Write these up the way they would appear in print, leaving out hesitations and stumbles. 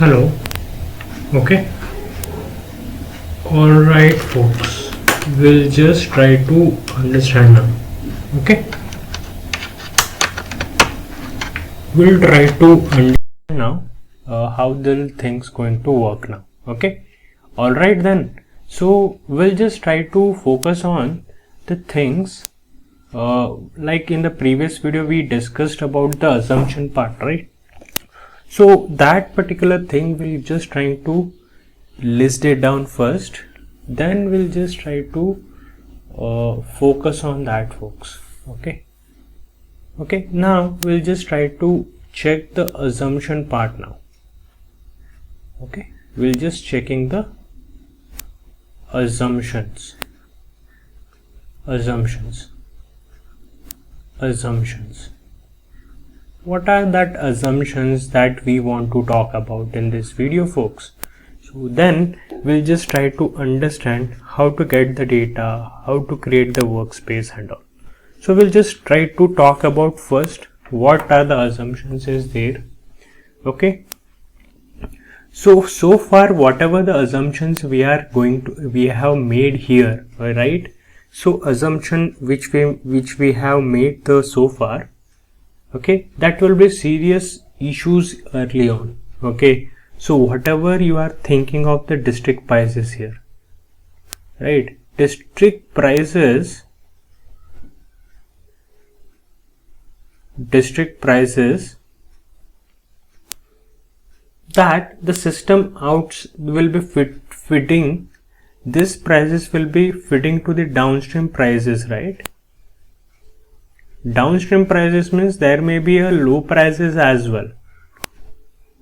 Hello. Okay. Alright folks, we'll just try to understand now. Okay. We'll try to understand now how the things going to work now. Okay. Alright then. So we'll just try to focus on the things like in the previous video we discussed about the assumption part, right? So that particular thing we'll just trying to list it down first, then we'll just try to focus on that, folks. Okay, now we'll just try to check the assumption part now. Okay, we'll just checking the assumptions. What are that assumptions that we want to talk about in this video, folks? So then we'll just try to understand how to get the data, how to create the workspace and all. So we'll just try to talk about first what are the assumptions is there. Okay. So far whatever the assumptions we have made here, right? So assumption which we have made so far, okay, that will be serious issues early on. Okay, so whatever you are thinking of the district prices here, right? District prices that the system outs will be fitting. This prices will be fitting to the downstream prices, right? Downstream prices means there may be a low prices as well.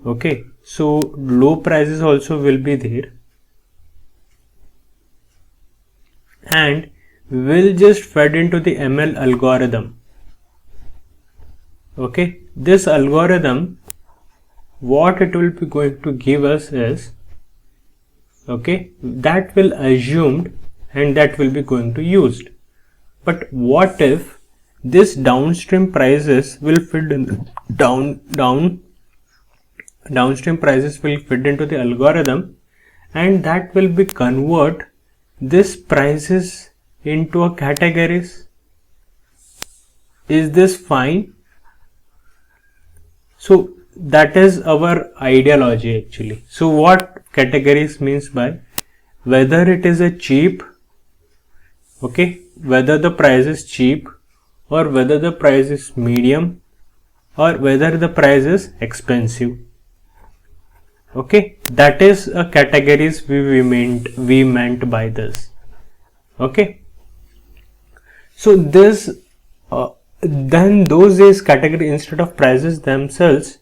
Okay, so low prices also will be there, and will just fed into the ML algorithm. Okay, this algorithm, what it will be going to give us is, okay, that will assumed and that will be going to used. But what if this downstream prices will fit in downstream prices will fit into the algorithm, and that will be convert this prices into a categories? Is this fine? So that is our ideology actually. So what categories means by whether it is a cheap, okay, whether the price is cheap, or whether the price is medium, or whether the price is expensive. Okay, that is a categories we meant by this. Okay, so this then those is category instead of prices themselves,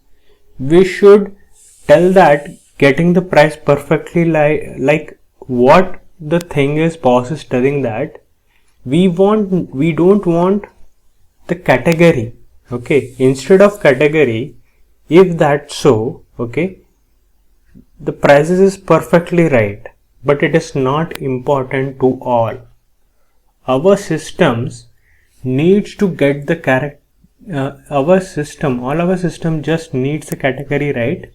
we should tell that getting the price perfectly like what the thing is. Boss is telling that we don't want the category. Okay, instead of category, if that's so, okay, the prices is perfectly right, but it is not important to all. Our systems needs to get the all our system just needs the category right.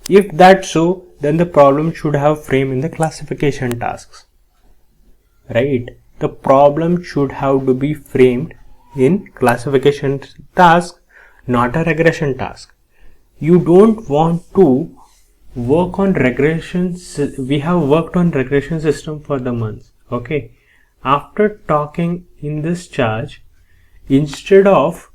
If that's so, then the problem should have frame in the classification tasks, right? The problem should have to be framed in classification task, not a regression task. You don't want to work on regressions. We have worked on regression system for the months. Okay, after talking in this charge, instead of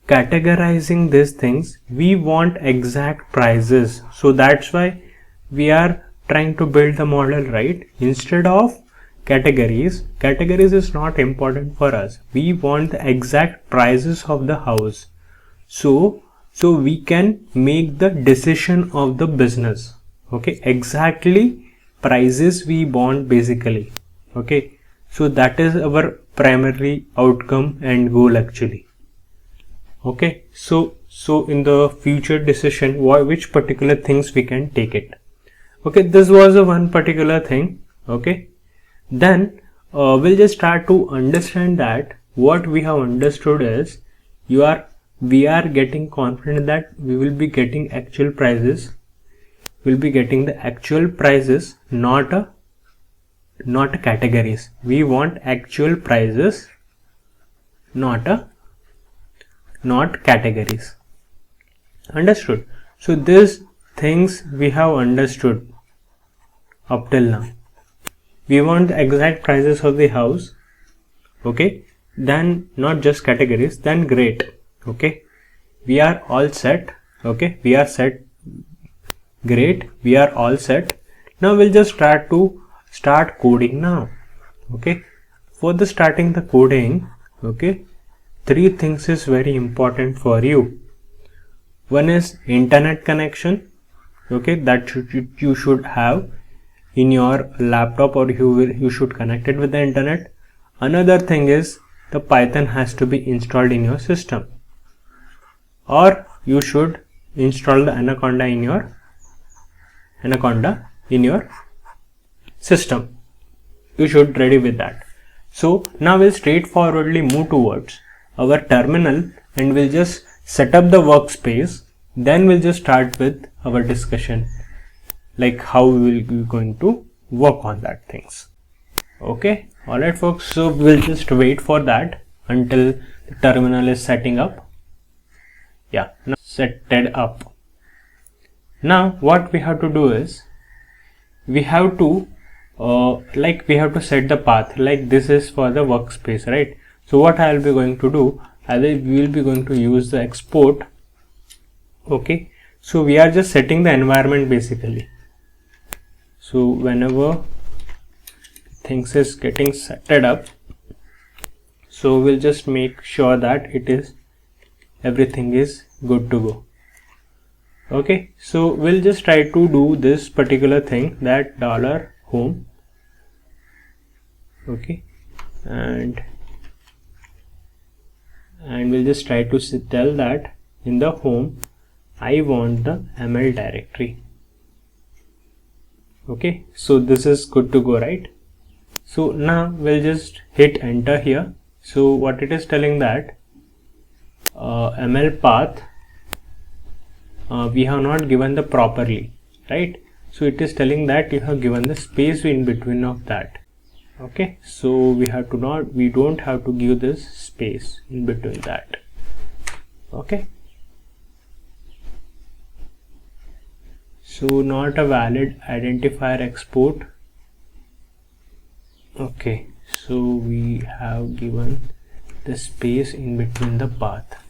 categorizing these things, we want exact prices. So that's why we are trying to build the model, right? Instead of categories is not important for us. We want the exact prices of the house, so we can make the decision of the business. Okay, exactly prices we want basically. Okay, so that is our primary outcome and goal actually. Okay, so in the future decision, which particular things we can take it. Okay, this was a one particular thing. Okay, then we'll just start to understand that what we have understood is we are getting confident that we will be getting actual prices will be getting the actual prices, not categories. We want actual prices, not categories. Understood? So these things we have understood up till now. We want the exact prices of the house, okay, then not just categories, then great. Okay, we are all set. Okay, we are set. Great, we are all set. Now we'll just start coding now. Okay, for the starting the coding, okay, 3 things is very important for you. One is internet connection, okay, that you should have in your laptop, or you should connect it with the internet. Another thing is the Python has to be installed in your system, or you should install the Anaconda in your system. You should ready with that. So now we'll straightforwardly move towards our terminal and we'll just set up the workspace. Then we'll just start with our discussion, like how we will be going to work on that things. Okay, alright folks, so we'll just wait for that until the terminal is setting up. Yeah, now set it up. Now what we have to do is we have to set the path, like this is for the workspace, right? So what I will be going to do, we will be going to use the export. Okay, so we are just setting the environment basically. So whenever things is getting set up, so we'll just make sure that everything is good to go. Okay, so we'll just try to do this particular thing, that $home. Okay, and we'll just try to tell that in the home I want the ML directory. Okay, so this is good to go, right? So now we'll just hit enter here. So what it is telling that ML path we have not given the properly, right? So it is telling that you have given the space in between of that. Okay, so we don't have to give this space in between that. Okay, so not a valid identifier export. Okay, so we have given the space in between the path.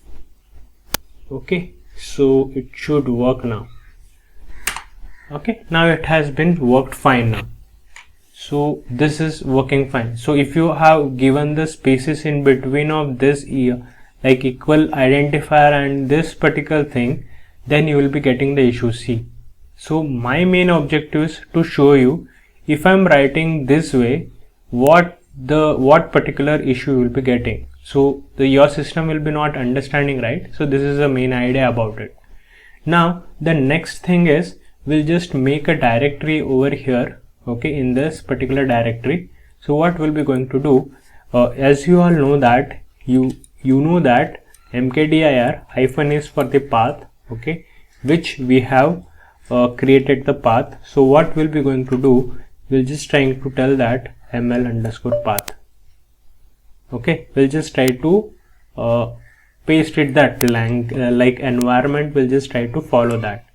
Okay, so it should work now. Okay, now it has been worked fine now. So this is working fine. So if you have given the spaces in between of this like equal identifier and this particular thing, then you will be getting the issue C. So my main objective is to show you, if I'm writing this way, what particular issue you will be getting. So your system will be not understanding, right? So this is the main idea about it. Now the next thing is, we'll just make a directory over here. Okay, in this particular directory. So what we'll be going to do, as you all know that you know that mkdir hyphen is for the path, okay, which we have created the path. So what we'll be going to do, we'll just trying to tell that ml underscore path. Okay, we'll just try to paste it that like environment. We'll just try to follow that.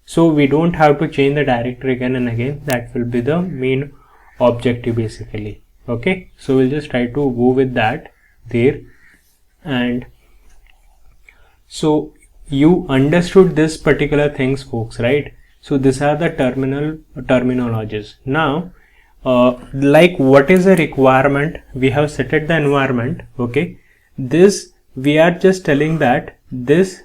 So we don't have to change the directory again and again. That will be the main objective basically. Okay, so we'll just try to go with that there. And so you understood this particular things, folks, right? So these are the terminologies. Now like what is the requirement, we have set it the environment. Okay, this we are just telling that this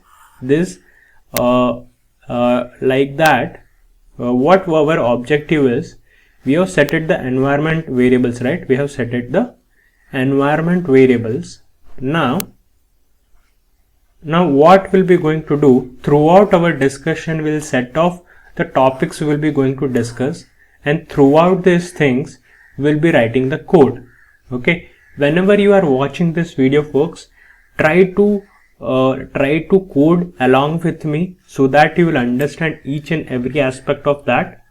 like that what our objective is, we have set it the environment variables, right? We have set it the environment variables. Now what we'll be going to do, throughout our discussion we'll set off the topics we will be going to discuss, and throughout these things we'll be writing the code. Okay, whenever you are watching this video, folks, try to try to code along with me so that you will understand each and every aspect of that.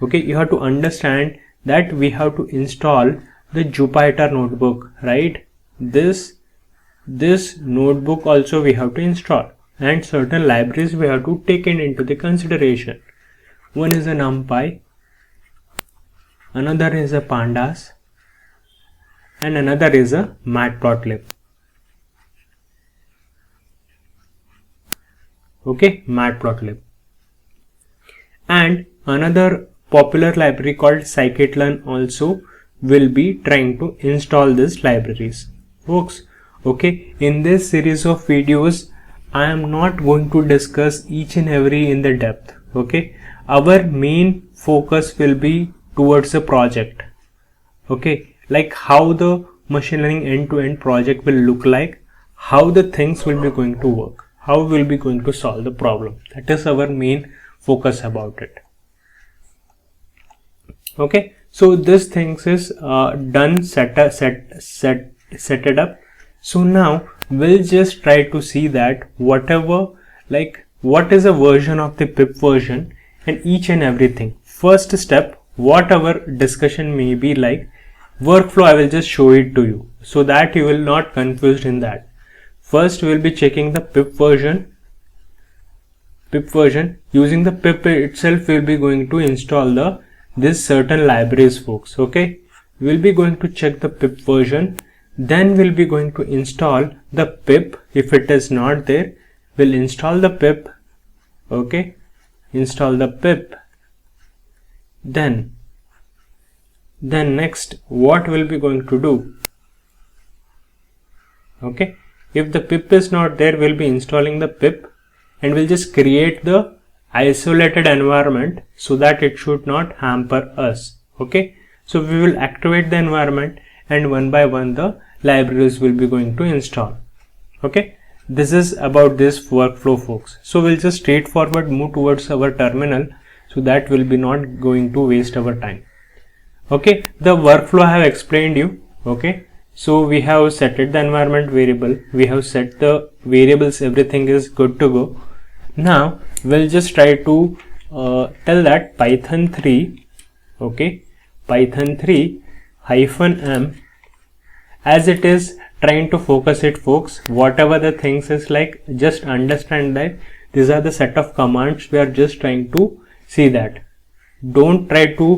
Okay, you have to understand that we have to install the Jupyter Notebook, right? This notebook also we have to install, and certain libraries we have to take into the consideration. One is a numpy, another is a pandas, and another is a matplotlib. Okay, matplotlib. And another popular library called scikit-learn also will be trying to install these libraries, folks. Okay, in this series of videos I am not going to discuss each and every in the depth. Okay, our main focus will be towards the project. Okay, like how the machine learning end-to-end project will look like, how the things will be going to work, how we will be going to solve the problem. That is our main focus about it. Okay, so this things is done, set it up. So now we'll just try to see that whatever, like what is a version of the pip version and each and everything. First step, what our discussion may be like, workflow I will just show it to you so that you will not confused in that. First we will be checking the pip version. Using the pip itself we will be going to install this certain libraries, folks. Okay, we will be going to check the pip version, then we'll be going to install the pip. If it is not there, we'll install the pip. Okay, install the pip. Then next what we'll be going to do, okay, if the pip is not there, we'll be installing the pip and we'll just create the isolated environment so that it should not hamper us. Okay, so we will activate the environment and one by one the libraries will be going to install. Okay, this is about this workflow, folks. So we'll just straightforward move towards our terminal so that we'll be not going to waste our time. Okay, the workflow I have explained you. Okay, so we have set the environment variable, we have set the variables, everything is good to go. Now we'll just try to tell that Python 3, okay, Python 3 -m, as it is trying to focus it, folks. Whatever the things is like, just understand that these are the set of commands we are just trying to see that. Don't try to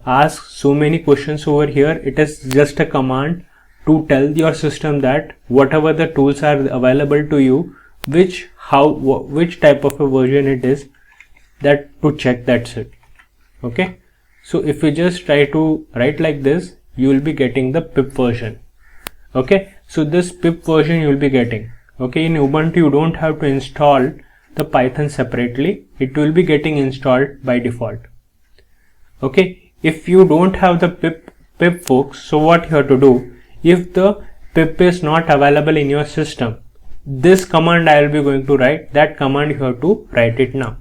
ask so many questions over here. It is just a command to tell your system that whatever the tools are available to you, which type of a version it is, that to check, that's it. Okay, so if you just try to write like this, you will be getting the pip version. Okay, so this pip version you will be getting. Okay, in Ubuntu you don't have to install the Python separately, it will be getting installed by default. Okay, if you don't have the pip folks, so what you have to do, if the pip is not available in your system, this command I will be going to write, that command you have to write it now.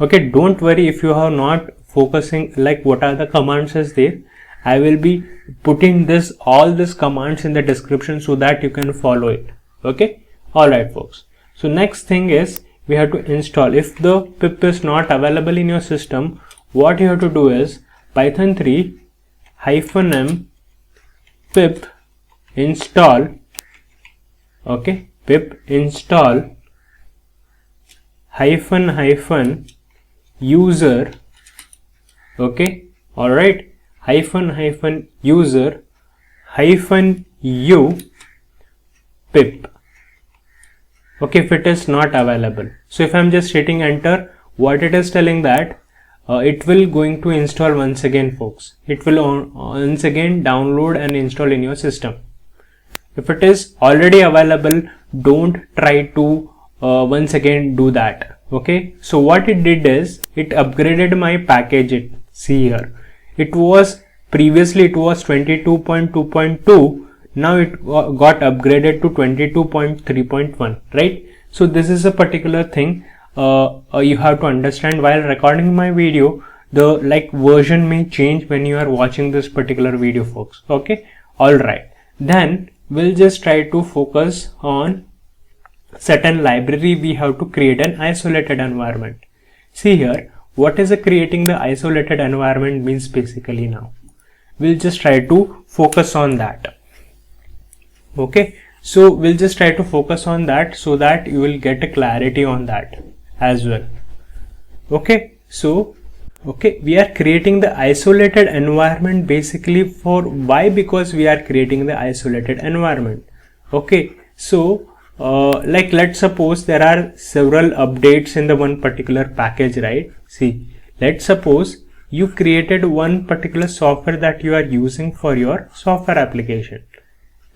Okay, don't worry if you are not focusing like what are the commands is there. I will be putting all these commands in the description so that you can follow it. Okay, alright folks. So next thing is we have to install. If the pip is not available in your system, what you have to do is Python 3 -m pip install, okay, pip install -user, okay, alright, -user -u pip. Okay, if it is not available, so if I'm just hitting enter, what it is telling that it will going to install once again, folks. It will once again download and install in your system. If it is already available, don't try to once again do that. Okay, so what it did is it upgraded my package. See here, it was previously it was 22.2.2, now it got upgraded to 22.3.1, right? So this is a particular thing you have to understand while recording my video. The version may change when you are watching this particular video, folks. Okay, all right, then we'll just try to focus on certain library, we have to create an isolated environment. See here, what is creating the isolated environment means basically now. We'll just try to focus on that. Okay, so we'll just try to focus on that so that you will get a clarity on that as well. Okay, so we are creating the isolated environment basically for why? Because we are creating the isolated environment. Okay, so like let's suppose there are several updates in the one particular package, right? See, let's suppose you created one particular software that you are using for your software application.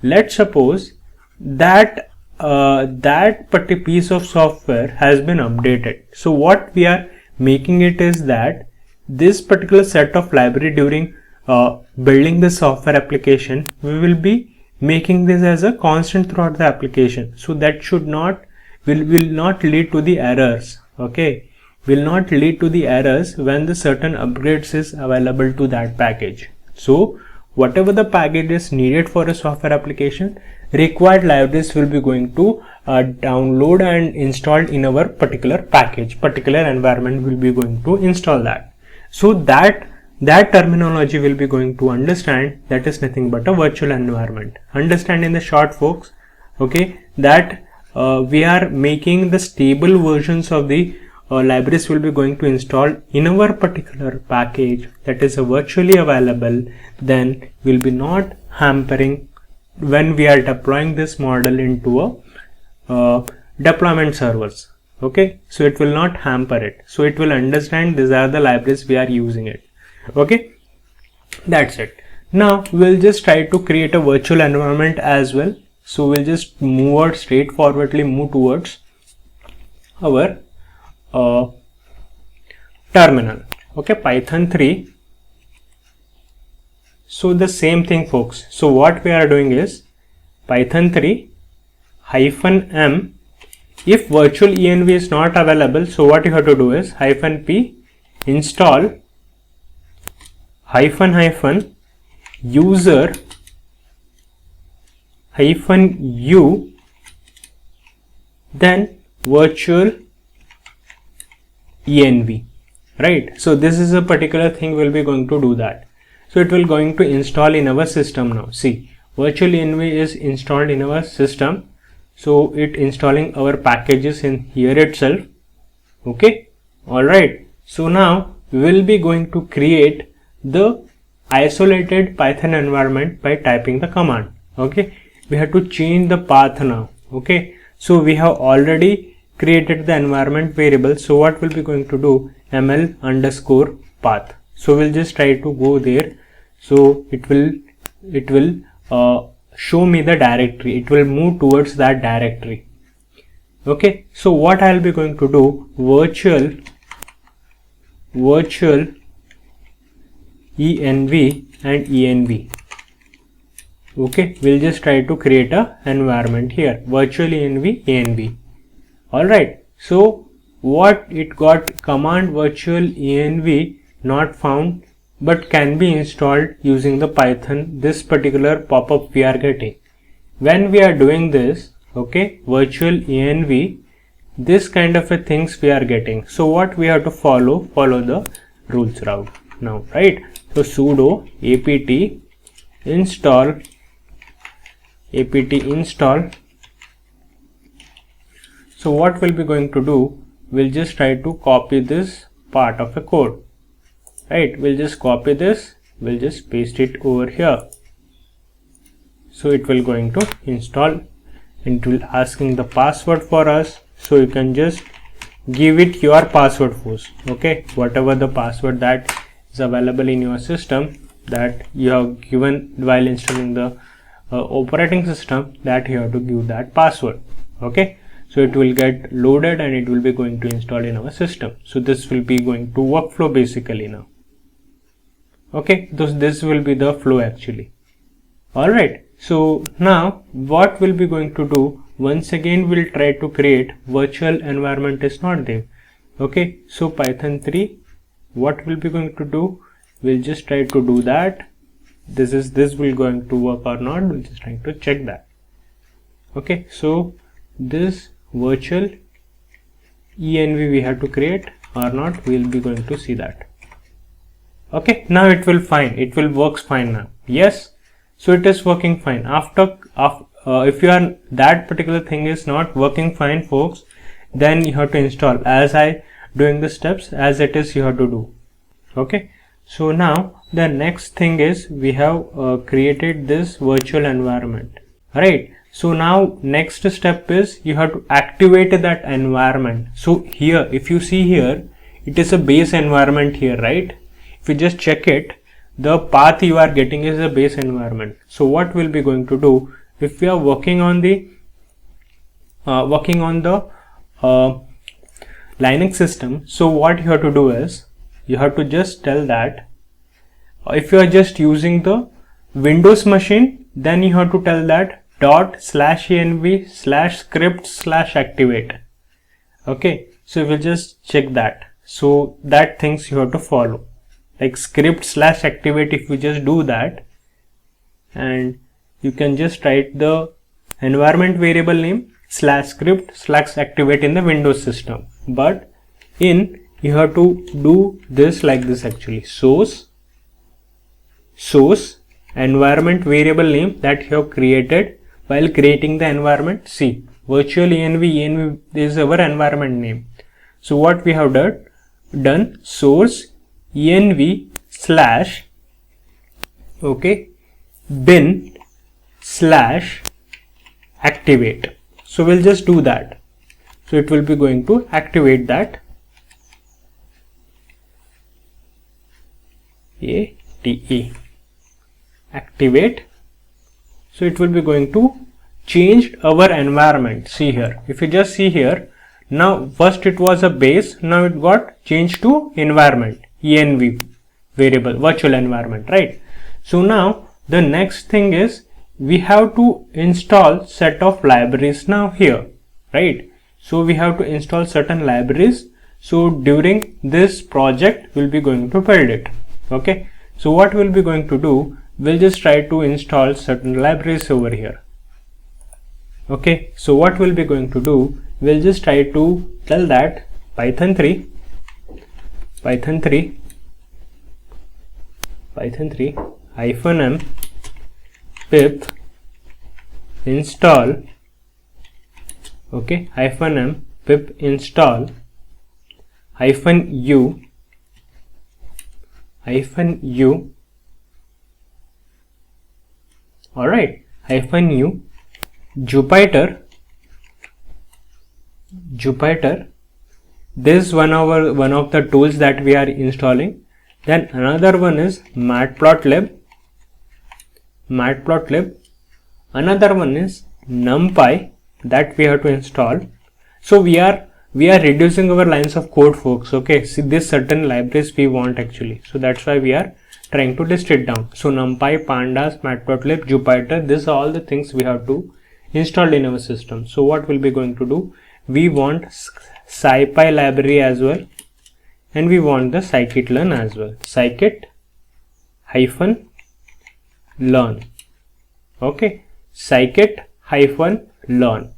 Let's suppose that that particular piece of software has been updated. So what we are making it is that this particular set of library, during building the software application, we will be making this as a constant throughout the application. So that should not will not lead to the errors. Okay, will not lead to the errors when the certain upgrades is available to that package. So whatever the package is needed for a software application, required libraries will be going to download and installed in our particular package, particular environment will be going to install that. So that terminology will be going to understand, that is nothing but a virtual environment. Understand in the short, folks, okay, that we are making the stable versions of the libraries will be going to install in our particular package that is virtually available, then will be not hampering when we are deploying this model into a deployment servers. Okay, so it will not hamper it. So it will understand these are the libraries we are using it. Okay, that's it. Now we'll just try to create a virtual environment as well. So we'll just move towards our terminal. Okay, Python 3. So the same thing, folks. So what we are doing is Python 3 -m. If virtual env is not available, so what you have to do is -p install -user -u then virtual env, right? So this is a particular thing we'll be going to do that. So it will going to install in our system now. See, virtual env is installed in our system. So it installing our packages in here itself. Okay, all right. So now we will be going to create the isolated Python environment by typing the command. Okay, we have to change the path now. Okay, so we have already created the environment variable. So what we'll be going to do, ml_path. So we'll just try to go there. So it will show me the directory. It will move towards that directory. Okay, so what I'll be going to do, virtual env and env. Okay, we'll just try to create a environment here, virtual env. All right, so what it got, command virtual env not found but can be installed using the Python. This particular pop-up we are getting when we are doing this. Okay, virtual env, this kind of a things we are getting. So what we have to follow the rules route now, right? So sudo apt install So what we'll be going to do, we'll just try to copy this part of a code, right? We'll just copy this, we'll just paste it over here. So it will going to install, and it will asking the password for us. So you can just give it your password first. Okay, whatever the password that is available in your system that you have given while installing the operating system, that you have to give that password. Okay, so it will get loaded and it will be going to install in our system. So this will be going to workflow basically now. Okay, this will be the flow actually. All right, so now what we'll be going to do, once again we'll try to create virtual environment is not there. Okay, so Python 3, what we'll be going to do, we'll just try to do that. This will going to work or not, we'll just trying to check that. Okay, so this virtual env we have to create or not, we'll be going to see that. Okay, now it will works fine now. Yes, so it is working fine. If you are that particular thing is not working fine, folks, then you have to install as I doing the steps as it is you have to do. Okay, so now the next thing is we have created this virtual environment, right? So now next step is you have to activate that environment. So here, if you see here, it is a base environment here, right? If you just check it, the path you are getting is a base environment. So what we'll be going to do, if we are working on the Linux system, so what you have to do is you have to just tell that if you are just using the Windows machine, then you have to tell that ./env/script/activate. Okay, so we'll just check that. So that things you have to follow, like script/activate. If you just do that, and you can just write the environment variable name /script/activate in the Windows system, but in you have to do this like this actually. Source environment variable name that you have created while creating the environment. See, virtual env is our environment name. So what we have done source env slash bin slash activate. So we'll just do that. So it will be going to activate that activate. So it will be going to change our environment. See here, if you just see here, now first it was a base, now it got changed to environment, env variable, virtual environment, right? So now the next thing is we have to install set of libraries now here, right? So we have to install certain libraries. So during this project we'll be going to build it. Okay, so what we'll be going to do, we'll just try to install certain libraries over here. Okay, so what we'll be going to do, we'll just try to tell that python 3 -m pip install -m pip install -u alright -u Jupyter. This is one of the tools that we are installing. Then another one is matplotlib. Another one is numpy that we have to install. So we are reducing our lines of code, folks. Okay, see, this certain libraries we want actually, so that's why we are trying to list it down. So numpy, pandas, matplotlib, Jupyter, this are all the things we have to install in our system. So what we'll be going to do, we want scipy library as well, and we want the scikit-learn as well. Scikit-learn. Okay, scikit-learn.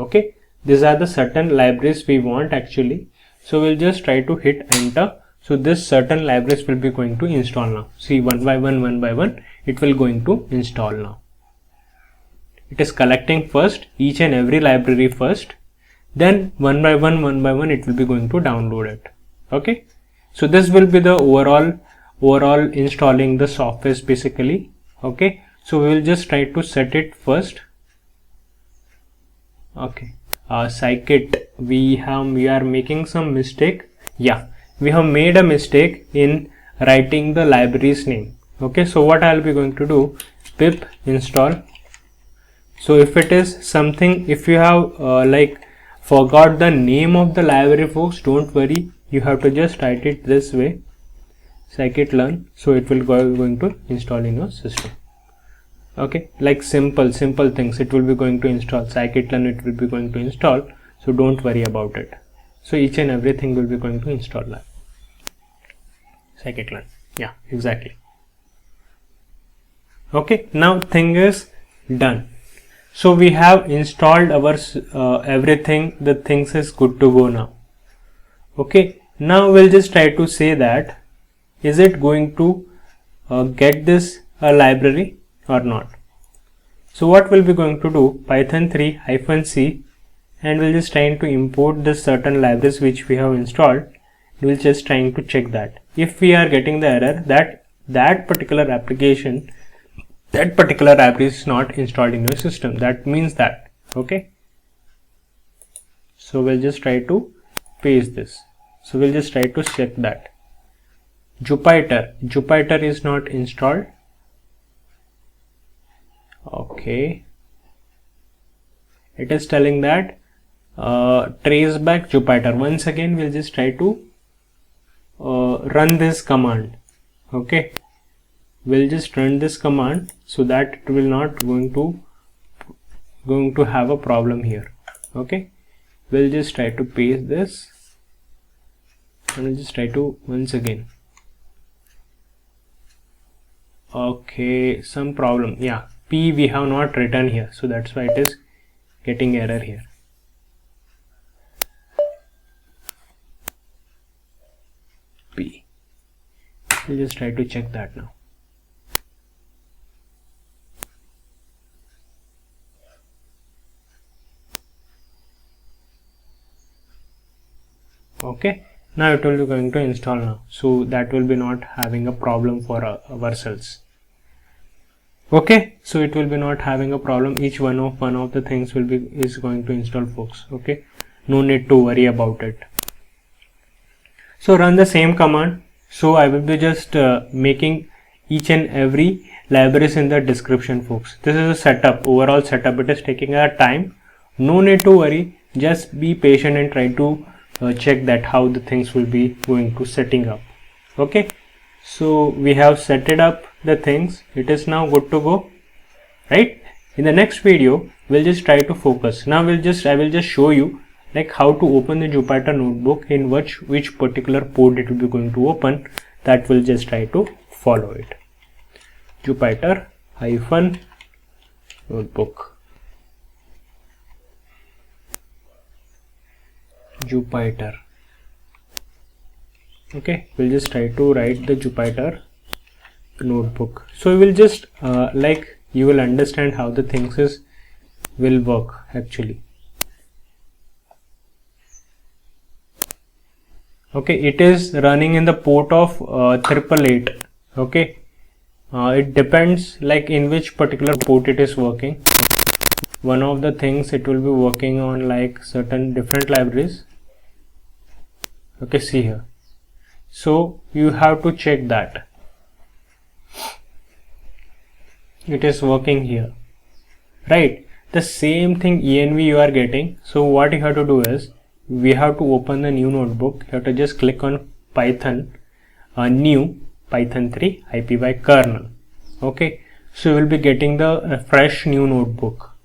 Okay, these are the certain libraries we want actually. So we'll just try to hit enter. So this certain libraries will be going to install now. See, one by one it will going to install now. It is collecting first each and every library first, then one by one it will be going to download it. Okay, so this will be the overall installing the software basically. Okay, so we will just try to set it first. Okay, scikit, we are making some mistake. Yeah, we have made a mistake in writing the library's name. Okay, so what I'll be going to do, pip install. So if it is something, if you have like forgot the name of the library, folks, don't worry, you have to just write it this way, scikit-learn. So it will going to install in your system. Okay, like simple things it will be going to install. Scikit-learn it will be going to install, so don't worry about it. So each and everything will be going to install that. Scikit-learn, yeah, exactly. Okay, now thing is done. So we have installed our everything, the things is good to go now. Okay, now we'll just try to say that is it going to get this library or not. So what we'll be going to do, python 3 -c, and we'll just trying to import the certain libraries which we have installed. We'll just trying to check that if we are getting the error that particular application, that particular app is not installed in your system, that means that. Okay, so we'll just try to paste this. So we'll just try to check that Jupyter is not installed. Okay, it is telling that trace back Jupyter. Once again we'll just try to run this command. Okay, we'll just run this command so that it will not going to have a problem here. Okay, we'll just try to paste this and we'll just try to once again. Okay, some problem. Yeah, P we have not written here, so that's why it is getting error here. P. We'll just try to check that now. Okay, now it will be going to install now, so that will be not having a problem for ourselves. Okay, so it will be not having a problem. Each one of the things is going to install, folks. Okay, no need to worry about it. So run the same command. So I will be just making each and every libraries in the description, folks. This is a setup, overall setup. It is taking a time. No need to worry. Just be patient and try to check that how the things will be going to setting up. Okay, so we have set it up the things. It is now good to go, right? In the next video we'll just try to focus. Now I will just show you like how to open the Jupyter Notebook, in which particular port it will be going to open. That will just try to follow it. Jupyter Notebook. Jupyter. Okay, we'll just try to write the Jupyter Notebook. So we will just like you will understand how the things will work actually. Okay, it is running in the port of 888. Okay, it depends like in which particular port it is working. One of the things it will be working on like certain different libraries. Okay, see here. So you have to check that it is working here, right? The same thing env you are getting. So what you have to do is we have to open the new notebook. You have to just click on Python new Python 3 IPY kernel. Okay, so you will be getting the fresh new notebook.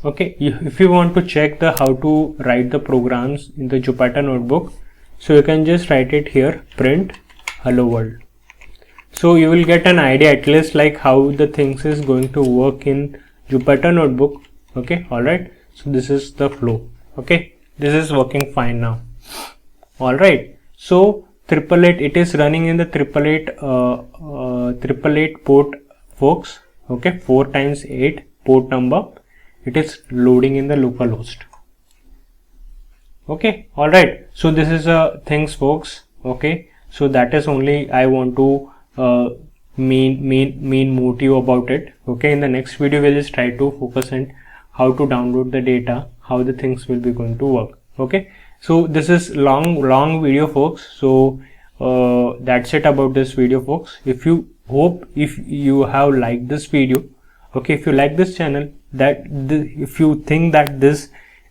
Okay, if you want to check the how to write the programs in the Jupyter Notebook, so you can just write it here, print hello world. So you will get an idea at least like how the things is going to work in Jupyter Notebook. Okay, all right, so this is the flow. Okay, this is working fine now. All right, so 888, it is running in the 888 port, folks. Okay, 4 times 8 port number. It is loading in the localhost. Okay, all right, so this is things, folks. Okay, so that is only I want to main motive about it. Okay, in the next video we'll just try to focus on how to download the data, how the things will be going to work. Okay, so this is long video, folks. So that's it about this video, folks. If you have liked this video, okay, if you like this channel, if you think that this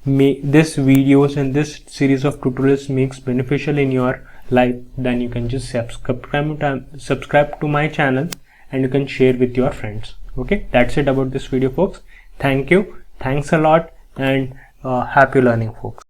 videos and this series of tutorials makes beneficial in your life, then you can just subscribe to my channel and you can share with your friends. Okay, that's it about this video, folks. Thank you, thanks a lot, and happy learning, folks.